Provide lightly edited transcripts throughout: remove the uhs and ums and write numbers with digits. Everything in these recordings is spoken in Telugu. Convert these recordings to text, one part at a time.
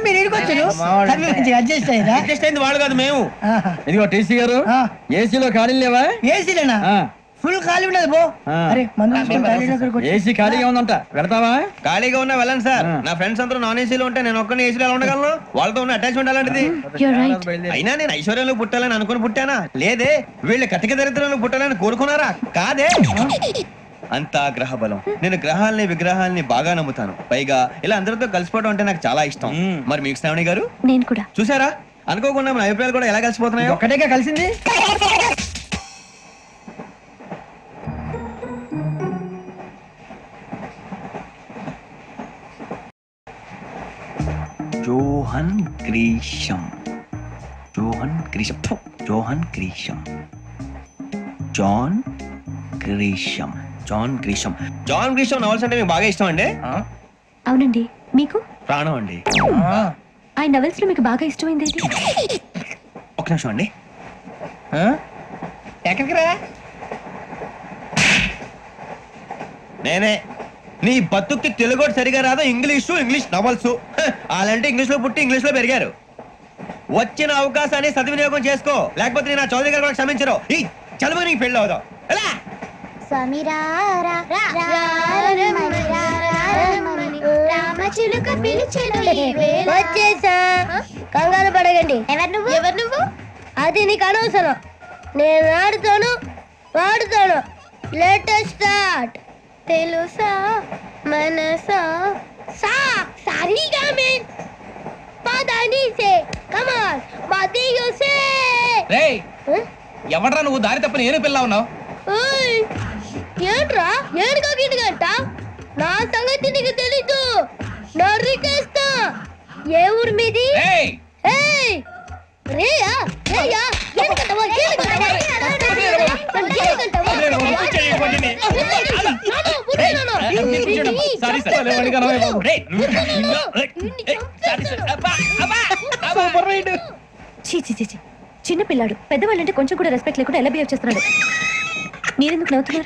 మీరు ఇరుకొచ్చారు అడ్జస్ట్ అయ్యారా? అడ్జస్ట్ అయింది వాళ్ళు కాదు మేము. ఇదిగో టీసీ గారు, ఏసీలో ఖాళీ లేవా? ఏసీలేనా? ఫుల్ ఖాళీ ఉండదు బో. అరే ఏసీ ఖాళీగా ఉందంట, వెళ్తావా? ఖాళీగా ఉన్నా వెళ్ళండి సార్. నా ఫ్రెండ్స్ అందరూ నాన్ ఏసీలో ఉంటే నేను ఒక్కనే ఏసీలో ఎలా ఉండగలను? వాళ్ళతో ఉన్న అటాచ్మెంట్ అలాంటిది. అయినా నేను ఐశ్వర్యంలో పుట్టాలని అనుకుని పుట్టానా? లేదే. వీళ్ళ కటిక దరిద్రంలో పుట్టాలని కోరుకున్నారా? కాదే. అంతా గ్రహ బలం. నేను గ్రహాలని విగ్రహాలని బాగా నమ్ముతాను. పైగా ఇలా అందరితో కలిసిపోవడం అంటే నాకు చాలా ఇష్టం. మరి మీకు శ్రావణి గారు? నేను కూడా. చూసారా, అనుకోకుండా మన అభిప్రాయాలు కూడా ఎలా కలిసిపోతున్నాయో. ఒక్కటేగా కలిసింది. Johan Grisham, Johan Grisham, Johan Grisham, John Grisham, John Grisham. John Grisham novels అంటే మీకు బాగా ఇష్టం అండి? అవునండి. మీకు? ప్రాణం అండి. ఆ నవల్స్ లో మీకు బాగా ఇష్టమైంది ఏంటి? ఒక నిమిషం అండి. ఎక్కడికి రా? నేనే. నీ బతుక్కి తెలుగు సరిగా రాదు, ఇంగ్లీష్ నవల్స్. అలాంటి ఇంగ్లీష్ లో పుట్టి ఇంగ్లీష్ లో పెరిగారు. వచ్చిన అవకాశాన్ని సద్వినియోగం చేసుకో, లేకపోతే నేను చౌదరి గారు కూడా క్షమించరు. ఈ చదువు నీకు పెళ్ళి అవుదాం. కంగారు పడగండి. ఎవరు నువ్వు? అది నీకు అనవసరం. నేను ఆడుతాను, వాడుతాను. Latest start. తెలుసా మనసా సా సారీగా మెన్ పదని సే కమాన్ మదియో సే. రేయ్, ఎవడ్రా నువ్వు? దారి తప్పని ఏను పిల్ల ఉన్నావు? ఓయ్ ఏంట్రా ఏడుగా గిడుగంట? నా సంగతి నీకు తెలీదు. నరికేస్తా. ఏ ఊరు మీది? ఏయ్ ఏయ్ రేయా రేయా ఏడుగంటవా ఏడుగంటవా చిన్న పిల్లాడు. పెద్దవాళ్ళంటే కొంచెం కూడా రెస్పెక్ట్ లేకుండా ఎలా బిహేవ్ చేస్తున్నాడు. మీరెందుకు నవ్వుతున్నారు?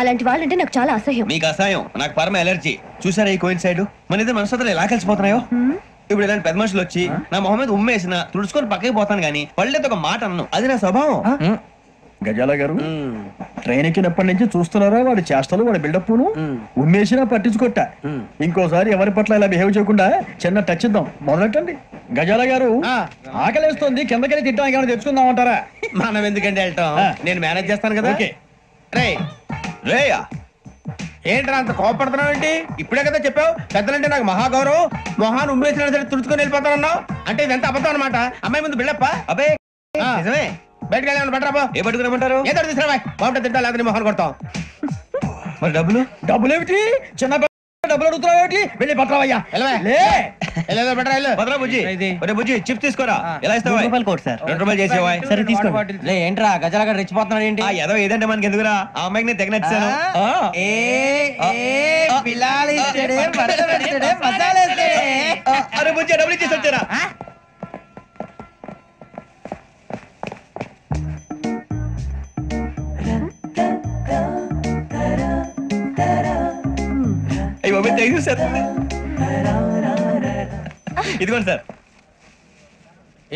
అలాంటి వాళ్ళంటే నాకు చాలా అసహ్యం. మీకు అసహ్యం, నాకు పరమ ఎలర్జీ. చూసారా ఈ కోయిన్సైడ్? మన ఇద్దరు మనసులో ఎలా కలిసిపోతున్నాయో. ఇప్పుడు ఇలాంటి పెద్ద మనుషులు వచ్చి నా మొహం మీద ఉమ్మేసిన తుడుచుకొని పక్కకి పోతాను గానీ వాళ్ళతో ఒక మాట అన్ను. అది నా స్వభావం. గజాల గారు, ట్రైన్ ఎక్కినప్పటి నుంచి చూస్తున్నారా వాడి చేష్టలు, వాడి బిల్డప్ ఉమ్మేసినా పట్టించుకోట. ఇంకోసారి ఎవరి పట్ల ఇలా బిహేవ్ చేయకుండా చిన్న టచ్ ఇద్దాం. మొదలెట్టండి. గజాల గారు, ఆకలేస్తుంది, కిందకెళ్ళి తిట్టానికి ఏమైనా తెచ్చుకుందాం అంటారా? మనం ఎందుకంటే వెళ్తాం, నేను మేనేజ్ చేస్తాను కదా. రేయా ఏంట్రా అంత కోపడుతున్నావు ఏంటి? ఇప్పుడే కదా చెప్పావు పెద్దలంటే నాకు మహాగౌరవం, మొహాన్ని ఉమ్మేసిన సరే తుడుచుకొని వెళ్ళిపోతానన్నావు. అంటే ఇదంతా అబద్ధం అనమాట. అమ్మాయి ముందు బిల్డప్ప. అబ్బే నిజమే. బయటకు వెళ్ళి బట్టరాబో. ఏ పట్టుకురమ్మంటారు? ఏదో తీసుకురా బాగుంటుంది. తింటా లేదా మొహన్ కొడతాం. మరి డబ్బులు ఏమిటి? చిన్న డబ్బులు అడుగుతున్నావు ఏమిటి? వెళ్ళి పట్టరావయ్యా. బుజ్జి చిప్స్ తీసుకోరా. ఎలా ఇస్తావా? ₹2 చేసేవా? సరే తీసుకోండి. ఏంట్రా గజాల రెచ్చిపోతున్నాడు ఏంటి? ఏదో ఏదంటే మనకి ఎందుకురా? ఆ అమ్మాయికి నేను తెగ నచ్చాను. అరే బుజ్జి డబ్బులు ఇచ్చేసి వచ్చారా? సార్ ఇదిగోండి సార్.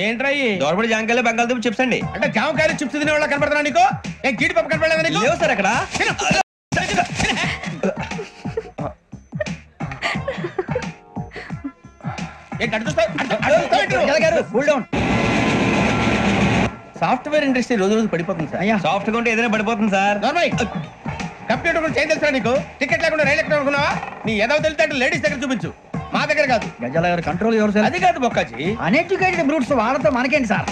ఏంట్రా దోరబడి జామకాయలు బంగాళదుంప చిప్స్ అండి. అంటే జామకాయలు చిప్స్ తినే వాళ్ళ కనపడుతున్నా నీకు? జీడి పప్పు కనపడలేదా నీకు? లేవు సార్ అక్కడ. సాఫ్ట్వేర్ ఇండస్ట్రీ రోజు రోజు పడిపోతుంది సార్. సాఫ్ట్ గా ఉంటే ఏదైనా పడిపోతుంది సార్. కంప్యూటర్ కూడా చేంజ్ తెలుసా నీకు? టికెట్ లేకుండా రైలు ఎక్కడ అనుకున్నావా? నీ ఏదో తెలితే లేడీస్ దగ్గర చూపించు, మా దగ్గర కాదు. గజాల గారు కంట్రోల్ ఎవరు సార్? అది కాదు బొక్కాజీ. అన్ఎడ్యుకేటెడ్ బ్రూట్స్ వాళ్ళతో మనకేంటి సార్?